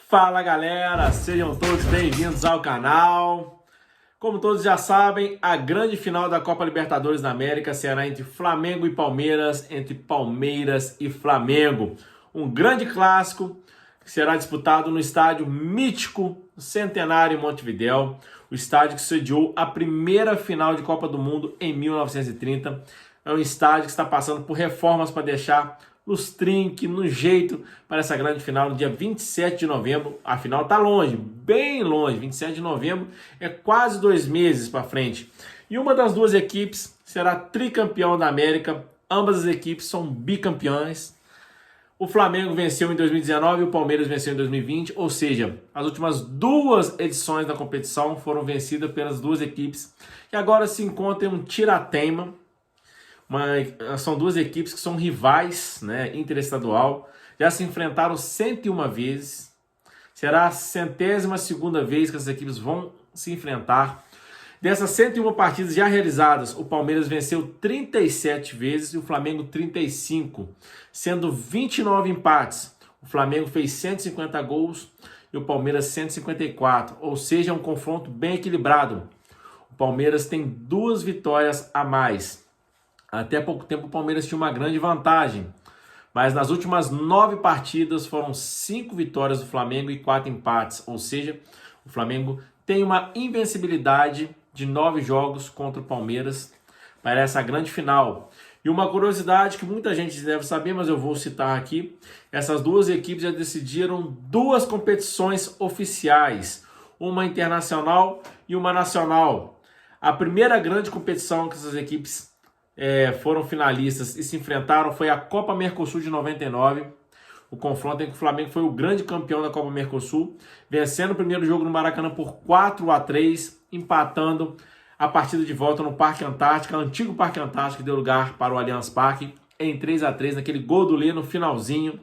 Fala galera, sejam todos bem-vindos ao canal. Como todos já sabem, a grande final da Copa Libertadores da América será entre Flamengo e Palmeiras, entre Palmeiras e Flamengo. Um grande clássico que será disputado no estádio mítico Centenário em Montevidéu, o estádio que sediou a primeira final de Copa do Mundo em 1930. É um estádio que está passando por reformas para deixar nos trinque, no jeito para essa grande final no dia 27 de novembro. A final está longe, bem longe. 27 de novembro é quase 2 meses para frente. E uma das duas equipes será tricampeão da América. Ambas as equipes são bicampeãs. O Flamengo venceu em 2019 e o Palmeiras venceu em 2020. Ou seja, as últimas duas edições da competição foram vencidas pelas duas equipes que agora se encontram em um tira-teima. São duas equipes que são rivais, né, interestadual, já se enfrentaram 101 vezes, será a 102ª vez que as equipes vão se enfrentar. Dessas 101 partidas já realizadas, o Palmeiras venceu 37 vezes e o Flamengo 35, sendo 29 empates. O Flamengo fez 150 gols e o Palmeiras 154, ou seja, é um confronto bem equilibrado. O Palmeiras tem 2 vitórias a mais. Até pouco tempo o Palmeiras tinha uma grande vantagem, mas nas últimas 9 partidas foram 5 vitórias do Flamengo e 4 empates, ou seja, o Flamengo tem uma invencibilidade de 9 jogos contra o Palmeiras para essa grande final. E uma curiosidade que muita gente deve saber, mas eu vou citar aqui, essas duas equipes já decidiram 2 competições oficiais, uma internacional e uma nacional. A primeira grande competição que essas equipes foram finalistas e se enfrentaram foi a Copa Mercosul de 99, o confronto em que o Flamengo foi o grande campeão da Copa Mercosul, vencendo o primeiro jogo no Maracanã por 4-3, empatando a partida de volta no Parque Antártica, antigo Parque Antártica, que deu lugar para o Allianz Parque, em 3-3, naquele gol do Lê no finalzinho,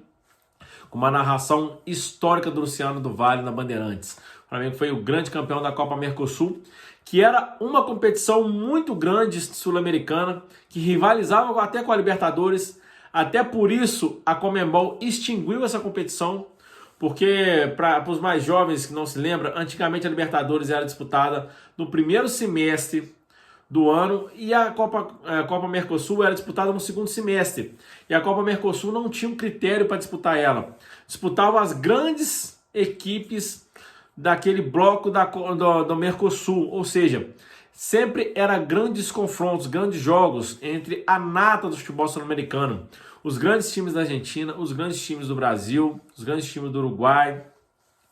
com uma narração histórica do Luciano do Vale na Bandeirantes. O Flamengo foi o grande campeão da Copa Mercosul, que era uma competição muito grande sul-americana, que rivalizava até com a Libertadores. Até por isso a Conmebol extinguiu essa competição, porque para os mais jovens que não se lembram, antigamente a Libertadores era disputada no primeiro semestre do ano e a Copa Mercosul era disputada no segundo semestre. E a Copa Mercosul não tinha um critério para disputar ela. Disputavam as grandes equipes daquele bloco do Mercosul, ou seja, sempre era grandes confrontos, grandes jogos entre a nata do futebol sul-americano. Os grandes times da Argentina, os grandes times do Brasil, os grandes times do Uruguai,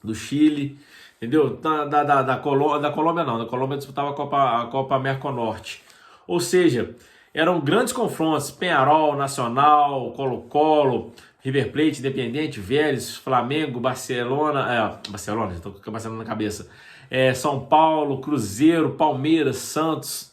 do Chile, entendeu? Da Colômbia não, da Colômbia disputava a Copa Merconorte. Ou seja, eram grandes confrontos, Peñarol, Nacional, Colo-Colo, River Plate, Independiente, Vélez, Flamengo, Barcelona, já estou com a Barcelona na cabeça, São Paulo, Cruzeiro, Palmeiras, Santos,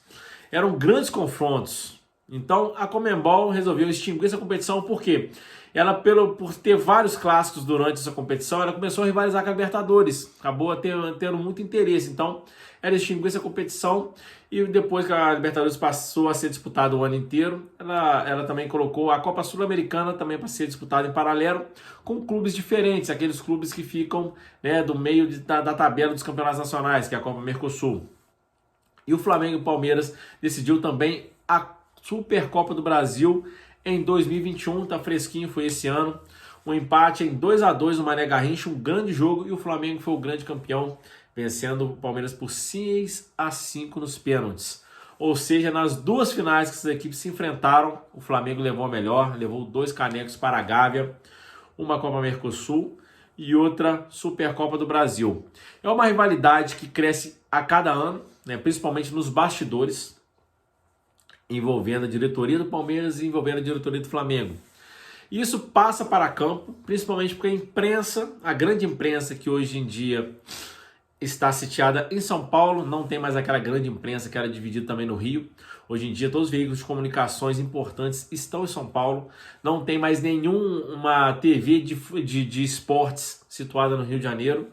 eram grandes confrontos. Então a Conmebol resolveu extinguir essa competição, por quê? Ela, por ter vários clássicos durante essa competição, ela começou a rivalizar com a Libertadores, acabou tendo muito interesse, então ela extinguiu essa competição e depois que a Libertadores passou a ser disputada o ano inteiro, ela também colocou a Copa Sul-Americana também para ser disputada em paralelo com clubes diferentes, aqueles clubes que ficam, né, do meio da tabela dos campeonatos nacionais, que é a Copa Mercosul. E o Flamengo e o Palmeiras decidiu também a Supercopa do Brasil em 2021, tá fresquinho, foi esse ano. Um empate em 2-2 no Mané Garrincha, um grande jogo, e o Flamengo foi o grande campeão, vencendo o Palmeiras por 6-5 nos pênaltis. Ou seja, nas duas finais que essas equipes se enfrentaram, o Flamengo levou a melhor, levou 2 canecos para a Gávea, uma Copa Mercosul e outra Supercopa do Brasil. É uma rivalidade que cresce a cada ano, né, principalmente nos bastidores, envolvendo a diretoria do Palmeiras e envolvendo a diretoria do Flamengo. Isso passa para campo, principalmente porque a imprensa, a grande imprensa que hoje em dia está sitiada em São Paulo, não tem mais aquela grande imprensa que era dividida também no Rio. Hoje em dia todos os veículos de comunicações importantes estão em São Paulo, não tem mais nenhuma TV de esportes situada no Rio de Janeiro.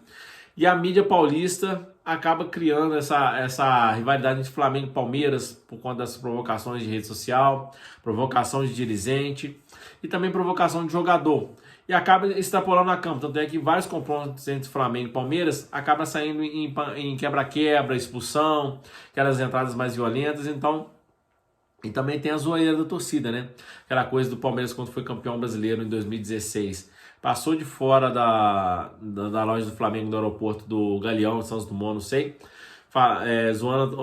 E a mídia paulista acaba criando essa rivalidade entre Flamengo e Palmeiras por conta das provocações de rede social, provocação de dirigente e também provocação de jogador. e acaba extrapolando a campo. Tanto é que vários confrontos entre Flamengo e Palmeiras acabam saindo em quebra-quebra, expulsão, aquelas entradas mais violentas. Então, e também tem a zoeira da torcida, né? Aquela coisa do Palmeiras quando foi campeão brasileiro em 2016. Passou de fora da loja do Flamengo no aeroporto do Galeão, Santos Dumont, não sei. Zoando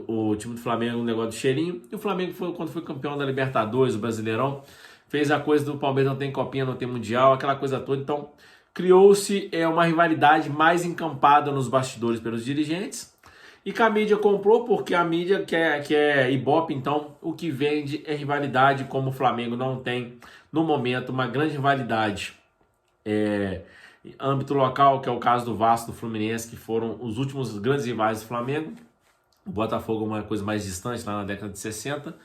o time do Flamengo no negócio do cheirinho. E o Flamengo, quando foi campeão da Libertadores, o Brasileirão, fez a coisa do Palmeiras não tem copinha, não tem mundial, aquela coisa toda. Então, criou-se uma rivalidade mais encampada nos bastidores pelos dirigentes. E que a mídia comprou, porque a mídia quer Ibope, então o que vende é rivalidade, como o Flamengo não tem, no momento, uma grande rivalidade em âmbito local, que é o caso do Vasco, do Fluminense, que foram os últimos grandes rivais do Flamengo. O Botafogo é uma coisa mais distante, lá na década de 60.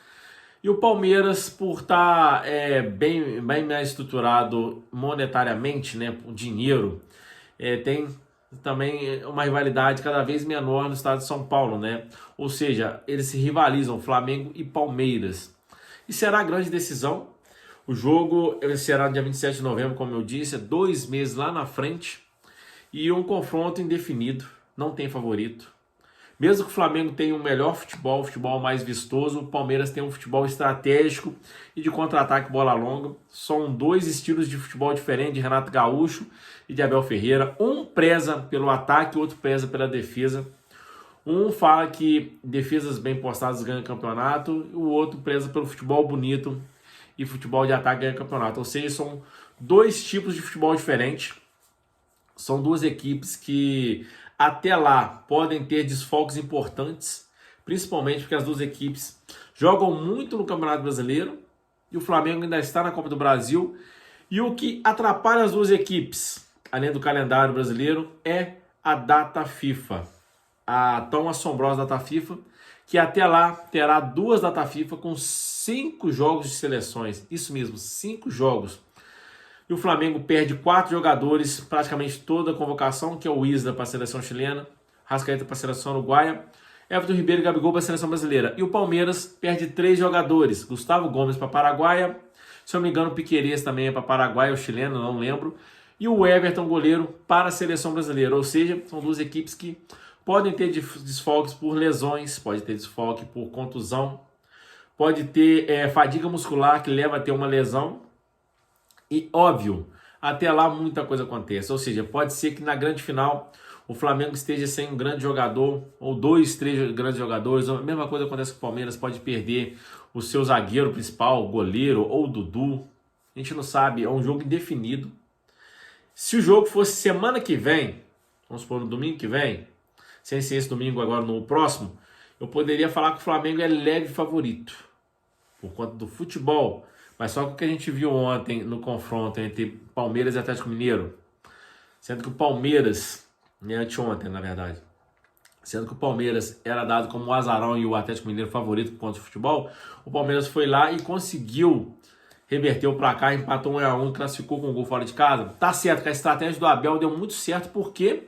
E o Palmeiras, por estar bem mais estruturado monetariamente, né, o dinheiro, tem também uma rivalidade cada vez menor no estado de São Paulo, né? Ou seja, eles se rivalizam, Flamengo e Palmeiras. E será a grande decisão. O jogo será no dia 27 de novembro, como eu disse, 2 meses lá na frente. E um confronto indefinido, não tem favorito. Mesmo que o Flamengo tenha um melhor futebol, o futebol mais vistoso, o Palmeiras tem um futebol estratégico e de contra-ataque bola longa. São 2 estilos de futebol diferentes, de Renato Gaúcho e de Abel Ferreira. Um preza pelo ataque, o outro preza pela defesa. Um fala que defesas bem postadas ganham campeonato, e o outro preza pelo futebol bonito e futebol de ataque ganha campeonato. Ou seja, são 2 tipos de futebol diferentes. São 2 equipes que até lá podem ter desfalques importantes, principalmente porque as 2 equipes jogam muito no Campeonato Brasileiro e o Flamengo ainda está na Copa do Brasil. E o que atrapalha as 2 equipes, além do calendário brasileiro, é a data FIFA. A tão assombrosa data FIFA, que até lá terá 2 data FIFA com 5 jogos de seleções. Isso mesmo, 5 jogos. E o Flamengo perde 4 jogadores, praticamente toda a convocação, que é o Isla para a seleção chilena, Rascaeta para a seleção uruguaia, Everton Ribeiro e Gabigol para a seleção brasileira. E o Palmeiras perde 3 jogadores, Gustavo Gomes para a Paraguaia, se eu não me engano o Piquerez também é para Paraguai, o chileno, não lembro, e o Everton, goleiro, para a seleção brasileira. Ou seja, são 2 equipes que podem ter desfalques por lesões, pode ter desfalque por contusão, pode ter fadiga muscular que leva a ter uma lesão. E óbvio, até lá muita coisa acontece. Ou seja, pode ser que na grande final o Flamengo esteja sem um grande jogador, ou 2, 3 grandes jogadores. A mesma coisa acontece com o Palmeiras, pode perder o seu zagueiro principal, o goleiro ou o Dudu. A gente não sabe, é um jogo indefinido. Se o jogo fosse semana que vem, vamos supor no domingo que vem, sem ser esse domingo agora no próximo, eu poderia falar que o Flamengo é leve favorito, por conta do futebol. Mas só que o que a gente viu ontem no confronto entre Palmeiras e Atlético Mineiro, sendo que o Palmeiras, anteontem na verdade, sendo que o Palmeiras era dado como o azarão e o Atlético Mineiro favorito contra o futebol, o Palmeiras foi lá e conseguiu reverter o placar, empatou 1-1, classificou com um gol fora de casa. Tá certo que a estratégia do Abel deu muito certo, porque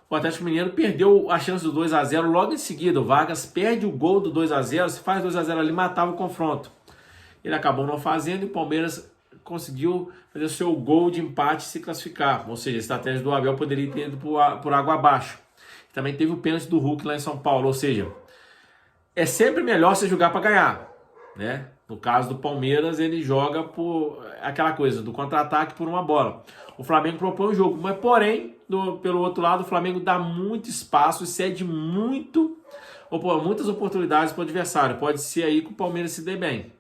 o Atlético Mineiro perdeu a chance do 2-0 logo em seguida. O Vargas perde o gol do 2-0, se faz 2-0 ali, matava o confronto. Ele acabou não fazendo e o Palmeiras conseguiu fazer o seu gol de empate e se classificar. Ou seja, a estratégia do Abel poderia ter ido por água abaixo. Também teve o pênalti do Hulk lá em São Paulo. Ou seja, é sempre melhor você jogar para ganhar, né? No caso do Palmeiras, ele joga por aquela coisa do contra-ataque por uma bola. O Flamengo propõe o jogo, mas porém, pelo outro lado, o Flamengo dá muito espaço e cede muitas oportunidades para o adversário. Pode ser aí que o Palmeiras se dê bem.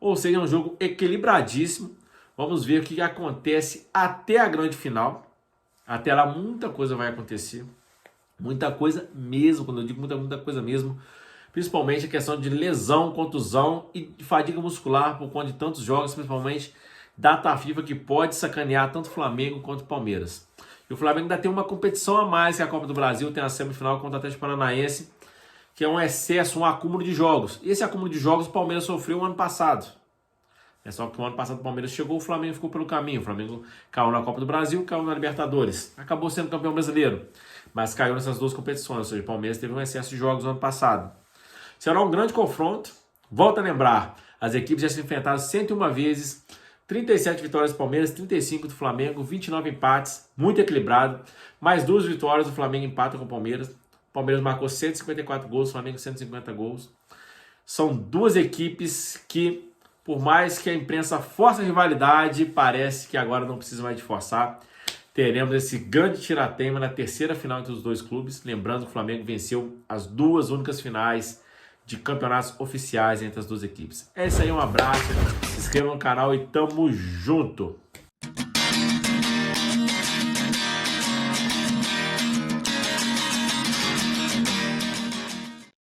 Ou seja, é um jogo equilibradíssimo. Vamos ver o que acontece até a grande final. Até lá muita coisa vai acontecer. Muita coisa mesmo, quando eu digo muita coisa mesmo. Principalmente a questão de lesão, contusão e fadiga muscular por conta de tantos jogos, principalmente data FIFA, que pode sacanear tanto o Flamengo quanto o Palmeiras. E o Flamengo ainda tem uma competição a mais que a Copa do Brasil, tem a semifinal contra o Atlético Paranaense, que é um excesso, um acúmulo de jogos. E esse acúmulo de jogos o Palmeiras sofreu o ano passado. É só que o ano passado o Palmeiras chegou, o Flamengo ficou pelo caminho. O Flamengo caiu na Copa do Brasil, caiu na Libertadores. Acabou sendo campeão brasileiro, mas caiu nessas 2 competições. Ou seja, o Palmeiras teve um excesso de jogos no ano passado. Será um grande confronto. Volto a lembrar, as equipes já se enfrentaram 101 vezes. 37 vitórias do Palmeiras, 35 do Flamengo, 29 empates, muito equilibrado. Mais 2 vitórias, o Flamengo empata com o Palmeiras. O Palmeiras marcou 154 gols, o Flamengo 150 gols. São duas equipes que, por mais que a imprensa force a rivalidade, parece que agora não precisa mais de forçar. Teremos esse grande tiratema na terceira final entre os dois clubes. Lembrando que o Flamengo venceu as 2 únicas finais de campeonatos oficiais entre as duas equipes. É isso aí, um abraço, se inscreva no canal e tamo junto!